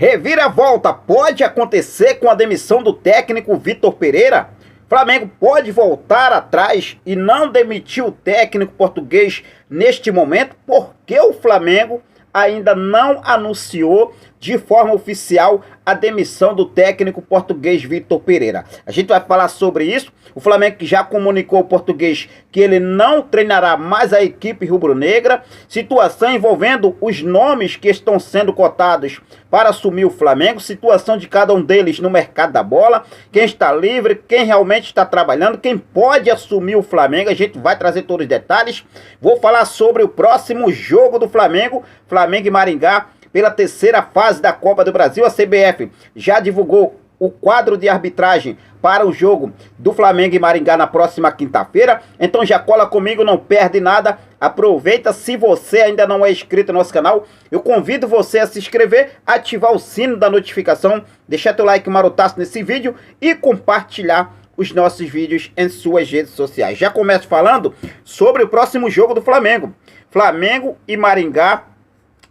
Reviravolta pode acontecer com a demissão do técnico Vitor Pereira? Flamengo pode voltar atrás e não demitir o técnico português neste momento, porque o Flamengo ainda não anunciou de forma oficial a demissão do técnico português Vitor Pereira. A gente vai falar sobre isso. O Flamengo que já comunicou ao português que ele não treinará mais a equipe rubro-negra. Situação envolvendo os nomes que estão sendo cotados para assumir o Flamengo. Situação de cada um deles no mercado da bola. Quem está livre, quem realmente está trabalhando, quem pode assumir o Flamengo. A gente vai trazer todos os detalhes. Vou falar sobre o próximo jogo do Flamengo. Flamengo e Maringá. Pela terceira fase da Copa do Brasil, a CBF já divulgou o quadro de arbitragem para o jogo do Flamengo e Maringá na próxima quinta-feira. Então já cola comigo, não perde nada. Aproveita, se você ainda não é inscrito no nosso canal, eu convido você a se inscrever, ativar o sino da notificação, deixar teu like marotaço nesse vídeo e compartilhar os nossos vídeos em suas redes sociais. Já começo falando sobre o próximo jogo do Flamengo. Flamengo e Maringá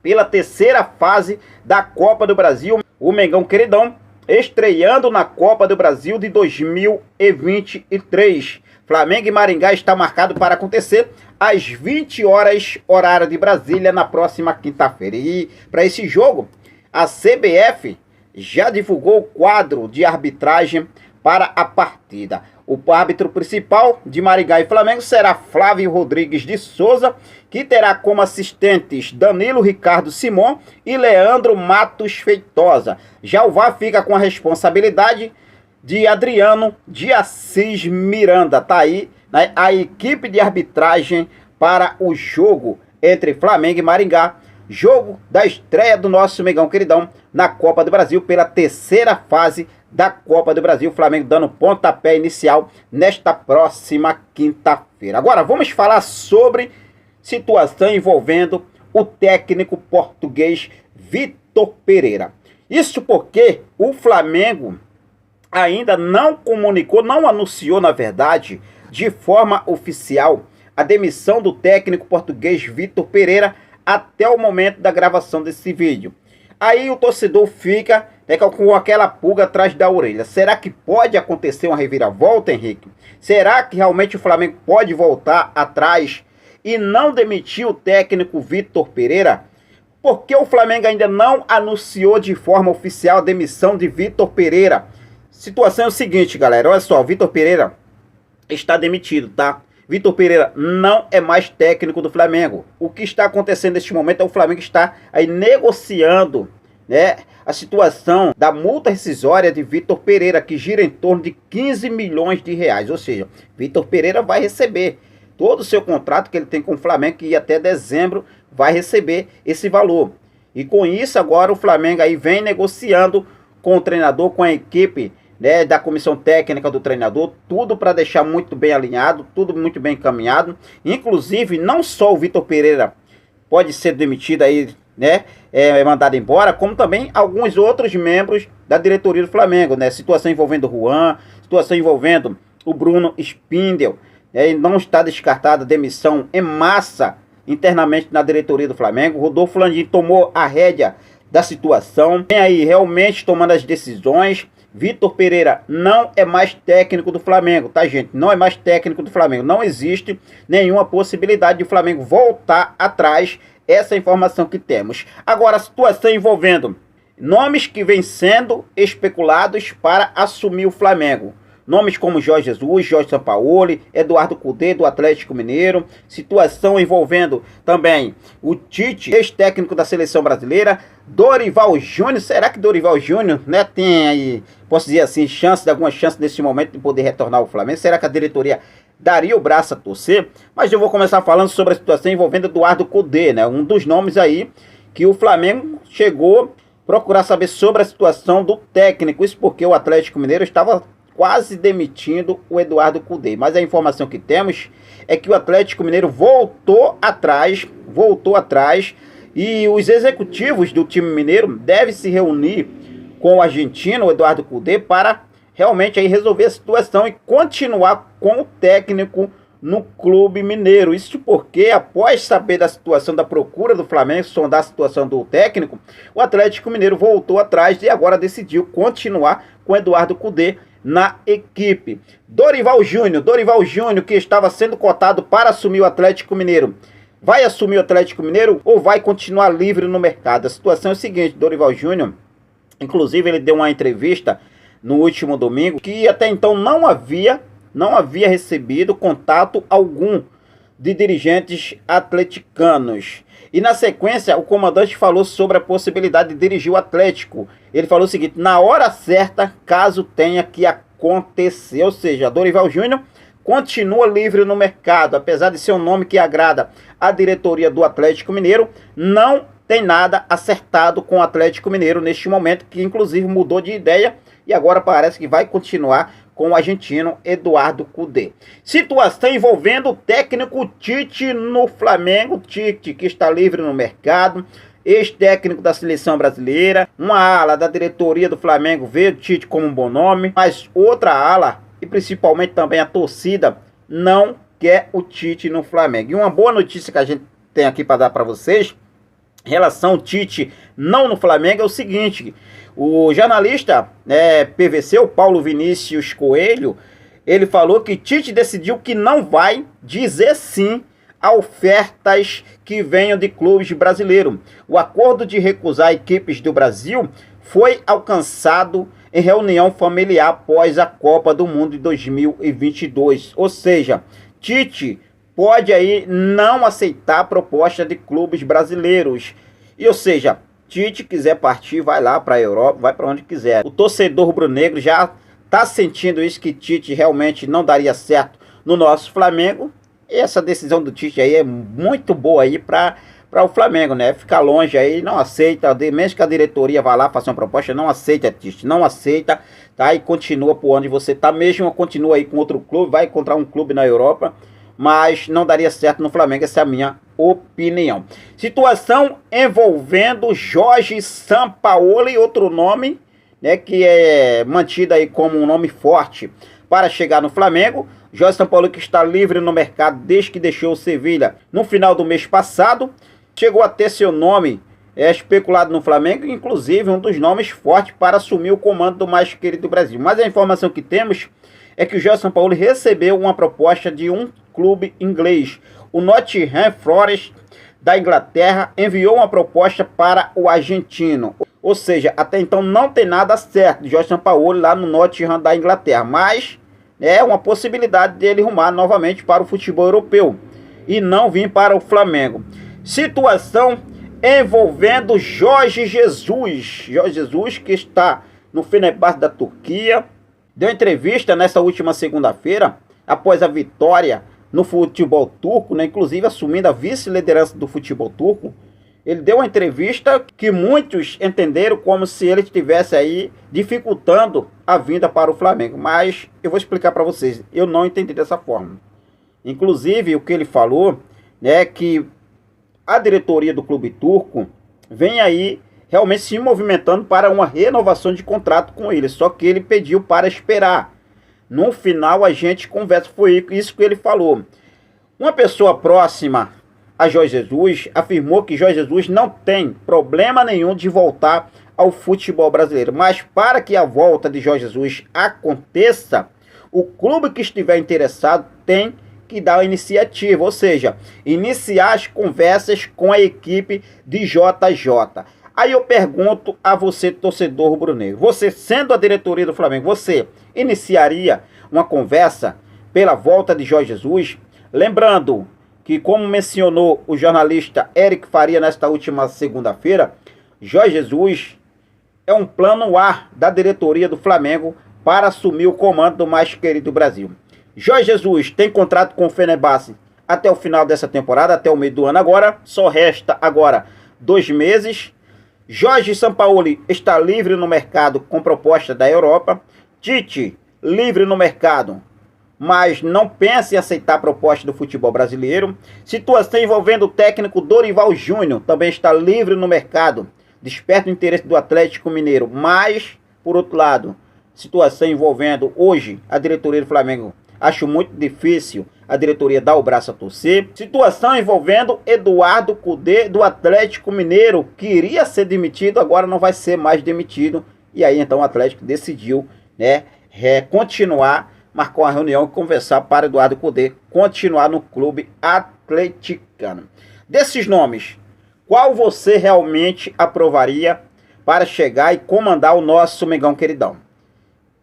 pela terceira fase da Copa do Brasil. O Mengão queridão estreando na Copa do Brasil de 2023. Flamengo e Maringá está marcado para acontecer às 20 horas, horário de Brasília, na próxima quinta-feira. E para esse jogo, a CBF já divulgou o quadro de arbitragem para a partida. O árbitro principal de Maringá e Flamengo será Flávio Rodrigues de Souza, que terá como assistentes Danilo Ricardo Simon e Leandro Matos Feitosa. Já o VAR fica com a responsabilidade de Adriano de Assis Miranda. Tá aí, né, a equipe de arbitragem para o jogo entre Flamengo e Maringá. Jogo da estreia do nosso Mengão queridão na Copa do Brasil pela terceira fase da Copa do Brasil. Flamengo dando pontapé inicial nesta próxima quinta-feira. Agora vamos falar sobre situação envolvendo o técnico português Vitor Pereira. Isso porque o Flamengo ainda não comunicou, não anunciou, na verdade, de forma oficial, a demissão do técnico português Vitor Pereira até o momento da gravação desse vídeo. Aí o torcedor fica, né, com aquela pulga atrás da orelha. Será que pode acontecer uma reviravolta, Henrique? Será que realmente o Flamengo pode voltar atrás e não demitir o técnico Vitor Pereira? Porque o Flamengo ainda não anunciou de forma oficial a demissão de Vitor Pereira. Situação é o seguinte, galera. Olha só, Vitor Pereira está demitido, tá? Vitor Pereira não é mais técnico do Flamengo. O que está acontecendo neste momento é o Flamengo está aí negociando, né, a situação da multa rescisória de Vitor Pereira, que gira em torno de 15 milhões de reais. Ou seja, Vitor Pereira vai receber todo o seu contrato que ele tem com o Flamengo, que até dezembro vai receber esse valor. E com isso agora o Flamengo aí vem negociando com o treinador, com a equipe, né, da comissão técnica do treinador, tudo para deixar muito bem alinhado, tudo muito bem encaminhado. Inclusive, não só o Vitor Pereira pode ser demitido aí, né, mandado embora, como também alguns outros membros da diretoria do Flamengo, né? Situação envolvendo o Juan, situação envolvendo o Bruno Spindel, né? Não está descartada a demissão em massa internamente na diretoria do Flamengo. Rodolfo Landim tomou a rédea da situação, vem aí realmente tomando as decisões. Vitor Pereira não é mais técnico do Flamengo, tá, gente? Não é mais técnico do Flamengo. Não existe nenhuma possibilidade de o Flamengo voltar atrás. Essa é a informação que temos. Agora, a situação envolvendo nomes que vêm sendo especulados para assumir o Flamengo. Nomes como Jorge Jesus, Jorge Sampaoli, Eduardo Cudê do Atlético Mineiro. Situação envolvendo também o Tite, ex-técnico da seleção brasileira. Dorival Júnior. Será que Dorival Júnior, né, tem aí, posso dizer assim, alguma chance nesse momento de poder retornar ao Flamengo? Será que a diretoria daria o braço a torcer? Mas eu vou começar falando sobre a situação envolvendo Eduardo Cudê, né? Um dos nomes aí que o Flamengo chegou a procurar saber sobre a situação do técnico. Isso porque o Atlético Mineiro estava quase demitindo o Eduardo Cudê. Mas a informação que temos é que o Atlético Mineiro voltou atrás e os executivos do time mineiro devem se reunir com o argentino, o Eduardo Cudê, para realmente aí resolver a situação e continuar com o técnico no clube mineiro. Isso porque, após saber da situação da procura do Flamengo, sondar a situação do técnico, o Atlético Mineiro voltou atrás e agora decidiu continuar com Eduardo Cudê na equipe. Dorival Júnior, que estava sendo cotado para assumir o Atlético Mineiro, vai assumir o Atlético Mineiro ou vai continuar livre no mercado? A situação é a seguinte: Dorival Júnior, inclusive, ele deu uma entrevista no último domingo que até então não havia recebido contato algum de dirigentes atleticanos. E na sequência, o comandante falou sobre a possibilidade de dirigir o Atlético. Ele falou o seguinte: na hora certa, caso tenha que acontecer. Ou seja, Dorival Júnior continua livre no mercado. Apesar de ser um nome que agrada a diretoria do Atlético Mineiro, não tem nada acertado com o Atlético Mineiro neste momento, que inclusive mudou de ideia e agora parece que vai continuar com o argentino Eduardo Cudê. Situação envolvendo o técnico Tite no Flamengo. Tite, que está livre no mercado, ex-técnico da seleção brasileira. Uma ala da diretoria do Flamengo vê o Tite como um bom nome, mas outra ala, e principalmente também a torcida, não quer o Tite no Flamengo. E uma boa notícia que a gente tem aqui para dar para vocês, em relação ao Tite não no Flamengo, é o seguinte: o jornalista PVC, o Paulo Vinícius Coelho, ele falou que Tite decidiu que não vai dizer sim a ofertas que venham de clubes brasileiros. O acordo de recusar equipes do Brasil foi alcançado em reunião familiar após a Copa do Mundo de 2022. Ou seja, Tite pode aí não aceitar a proposta de clubes brasileiros. E ou seja, Tite quiser partir, vai lá para a Europa, vai para onde quiser. O torcedor rubro-negro já está sentindo isso, que Tite realmente não daria certo no nosso Flamengo. E essa decisão do Tite aí é muito boa aí para o Flamengo, né? Ficar longe aí, não aceita, mesmo que a diretoria vá lá faça uma proposta, não aceita, Tite, não aceita, tá? E continua por onde você tá, mesmo continua aí com outro clube, vai encontrar um clube na Europa, mas não daria certo no Flamengo, essa é a minha opinião. Situação envolvendo Jorge Sampaoli, outro nome, né, que é mantido aí como um nome forte para chegar no Flamengo. Jorge Sampaoli, que está livre no mercado desde que deixou o Sevilha no final do mês passado, chegou a ter seu nome especulado no Flamengo, inclusive um dos nomes fortes para assumir o comando do mais querido do Brasil. Mas a informação que temos é que o Jorge Sampaoli recebeu uma proposta de um clube inglês. O Nottingham Forest da Inglaterra enviou uma proposta para o argentino. Ou seja, até então não tem nada certo de Jorge Sampaoli lá no Nottingham da Inglaterra, mas é uma possibilidade dele rumar novamente para o futebol europeu e não vir para o Flamengo. Situação envolvendo Jorge Jesus. Jorge Jesus, que está no Fenerbahçe da Turquia, deu entrevista nessa última segunda-feira, após a vitória no futebol turco, né, inclusive assumindo a vice-liderança do futebol turco. Ele deu uma entrevista que muitos entenderam como se ele estivesse aí dificultando a vinda para o Flamengo. Mas eu vou explicar para vocês, eu não entendi dessa forma. Inclusive, o que ele falou, né, que a diretoria do clube turco vem aí realmente se movimentando para uma renovação de contrato com ele. Só que ele pediu para esperar. No final a gente conversa, foi isso que ele falou. Uma pessoa próxima a Jorge Jesus afirmou que Jorge Jesus não tem problema nenhum de voltar ao futebol brasileiro. Mas para que a volta de Jorge Jesus aconteça, o clube que estiver interessado tem que dar a iniciativa, ou seja, iniciar as conversas com a equipe de JJ. Aí eu pergunto a você, torcedor rubro-negro, você sendo a diretoria do Flamengo, você iniciaria uma conversa pela volta de Jorge Jesus? Lembrando que, como mencionou o jornalista Eric Faria nesta última segunda-feira, Jorge Jesus é um plano A da diretoria do Flamengo para assumir o comando do mais querido Brasil. Jorge Jesus tem contrato com o Fenerbahçe até o final dessa temporada, até o meio do ano agora. Só resta agora 2 meses. Jorge Sampaoli está livre no mercado com proposta da Europa. Tite, livre no mercado, mas não pensa em aceitar a proposta do futebol brasileiro. Situação envolvendo o técnico Dorival Júnior, também está livre no mercado. Desperta o interesse do Atlético Mineiro, mas, por outro lado, situação envolvendo hoje a diretoria do Flamengo. Acho muito difícil a diretoria dá o braço a torcer. Situação envolvendo Eduardo Cudê do Atlético Mineiro, que iria ser demitido, agora não vai ser mais demitido. E aí então o Atlético decidiu, né, continuar, marcou uma reunião e conversar para Eduardo Cudê continuar no clube atleticano. Desses nomes, qual você realmente aprovaria para chegar e comandar o nosso Mengão queridão?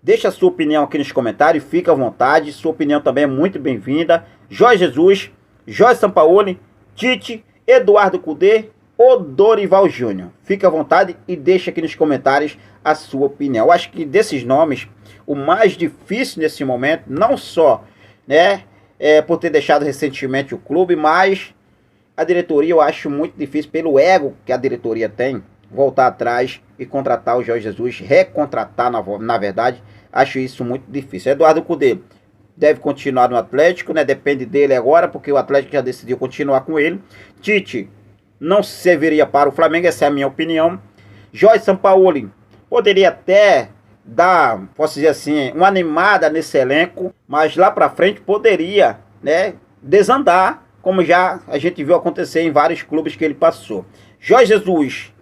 Deixa a sua opinião aqui nos comentários, fica à vontade, sua opinião também é muito bem-vinda. Jorge Jesus, Jorge Sampaoli, Tite, Eduardo Cudê ou Dorival Júnior? Fica à vontade e deixa aqui nos comentários a sua opinião. Eu acho que desses nomes, o mais difícil nesse momento, não só, né, por ter deixado recentemente o clube, mas a diretoria eu acho muito difícil, pelo ego que a diretoria tem, voltar atrás e contratar o Jorge Jesus, recontratar na verdade, acho isso muito difícil. Eduardo Cudê deve continuar no Atlético, né? Depende dele agora, porque o Atlético já decidiu continuar com ele. Tite não serviria para o Flamengo, essa é a minha opinião. Jorge Sampaoli poderia até dar, posso dizer assim, uma animada nesse elenco, mas lá para frente poderia, né, desandar, como já a gente viu acontecer em vários clubes que ele passou. Jorge Jesus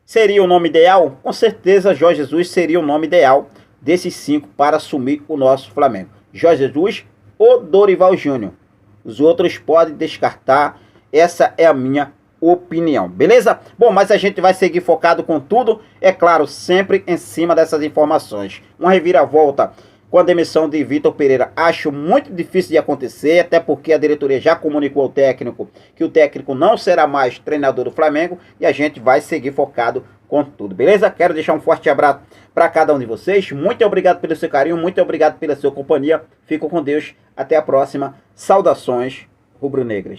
seria o nome ideal? Com certeza Jorge Jesus seria o nome ideal desses 5 para assumir o nosso Flamengo. Jorge Jesus ou Dorival Júnior. Os outros podem descartar. Essa é a minha opinião, beleza? Bom, mas a gente vai seguir focado com tudo, é claro, sempre em cima dessas informações. Uma reviravolta com a demissão de Vitor Pereira, acho muito difícil de acontecer, até porque a diretoria já comunicou ao técnico que o técnico não será mais treinador do Flamengo e a gente vai seguir focado com tudo, beleza? Quero deixar um forte abraço para cada um de vocês, muito obrigado pelo seu carinho, muito obrigado pela sua companhia, fico com Deus, até a próxima, saudações rubro-negras.